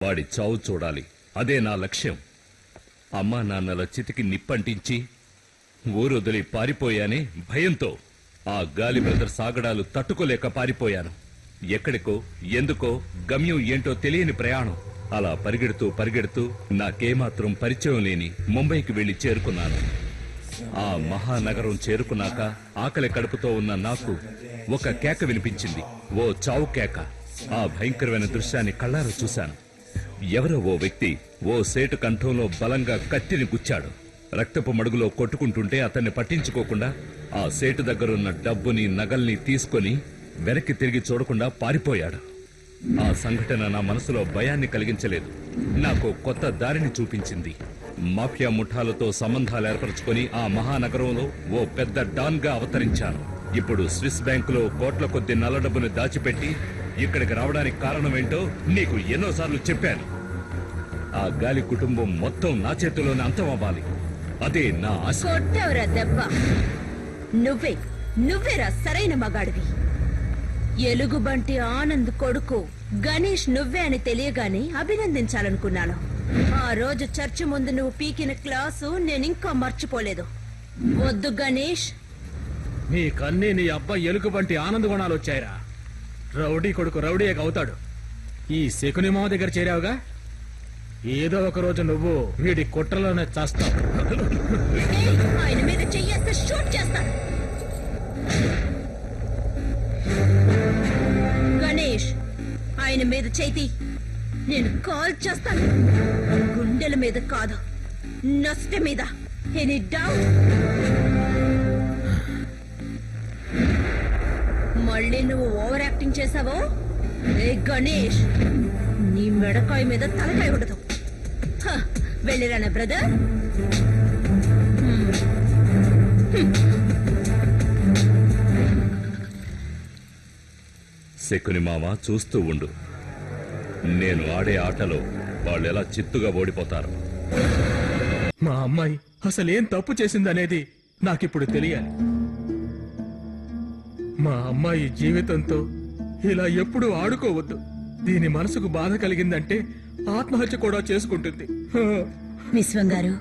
వాడి చావు చూడాలి, అదే నా లక్ష్యం. అమ్మా నాన్నల చితికి నిప్పంటించి ఊరొదిలి పారిపోయానే భయంతో. ఆ గాలి బ్రదర్స్ ఆగడాలు తట్టుకోలేక పారిపోయాను. ఎక్కడికో ఎందుకో గమ్యం ఏంటో తెలియని ప్రయాణం. అలా పరిగెడుతూ పరిగెడుతూ నాకేమాత్రం పరిచయం లేని ముంబైకి వెళ్లి చేరుకున్నాను. ఆ మహానగరం చేరుకున్నాక ఆకలి కడుపుతో ఉన్న నాకు ఒక కేక వినిపించింది. ఓ చావు కేక. ఆ భయంకరమైన దృశ్యాన్ని కళ్ళారా చూశాను. ఎవరో ఓ వ్యక్తి ఓ సేటు కంఠంలో బలంగా కత్తిని గుచ్చాడు. రక్తపు మడుగులో కొట్టుకుంటుంటే అతన్ని పట్టించుకోకుండా ఆ సేటు దగ్గరున్న డబ్బుని నగల్ని తీసుకొని వెనక్కి తిరిగి చూడకుండా పారిపోయాడు. ఆ సంఘటన నా మనసులో భయాన్ని కలిగించలేదు, నాకు కొత్త దారిని చూపించింది. మాఫియా ముఠాలతో సంబంధాలు ఏర్పరచుకొని ఆ మహానగరంలో ఓ పెద్ద డాన్ గా అవతరించాను. ఇప్పుడు స్విస్ బ్యాంకులో కోట్ల కొద్ది నల్ల డబ్బును దాచిపెట్టి ఇక్కడికి రావడానికి కారణమేంటో నీకు ఎన్నోసార్లు చెప్పాను. ఆ గాలి కుటుంబం మొత్తం నా చేతిలోనే అంతమవ్వాలి, అదే నా ఆశ. కొట్టవరా దెబ్బ. నువ్వేరా సరైన మగాడివి. ఎలుగుబంటి ఆనంద్ కొడుకు గణేష్ నువ్వే అని తెలియగానే అభినందించాలనుకున్నాను. ఆ రోజు చర్చి ముందు నువ్వు పీకిన క్లాసు నేనింకా మర్చిపోలేదు. వద్దు గణేష్. నీకన్నీ నీ అబ్బాయి ఎలుగుబంటి ఆనంద గుణాలు వచ్చాయిరా. రౌడీ కొడుకు రౌడీయే అవుతాడు. ఈ శకుని మామ దగ్గర చేరావుగా, ఏదో ఒక రోజు నువ్వు వీడి కుట్రలోనే చేస్తావు. ఆయన మీద చెయ్యేస్తే షూట్ చేస్తాను. గణేష్, ఆయన మీద చేతి నేను కాల్ చేస్తాను. గుండెల మీద కాదు, నష్ట మీద. Any doubt? మళ్ళీ నువ్వు ఓవర్ యాక్టింగ్ చేసావో ఏ గణేష్, నీ మెడకాయ మీద తలకాయ ఉండదు. వెళ్ళిరానా బ్రదర్? శకుని మామ, చూస్తూ ఉండు. నేను ఆడే ఆటలో వాళ్ళెలా చిత్తుగా ఓడిపోతారు. మా అమ్మాయి అసలేం తప్పు చేసిందనేది నాకిప్పుడు తెలియాలి. మా అమ్మాయి జీవితంతో ఇలా ఎప్పుడూ ఆడుకోవద్దు. దీని మనసుకు బాధ కలిగిందంటే ఆత్మహత్య కూడా చేసుకుంటుంది. విశ్వం గారు,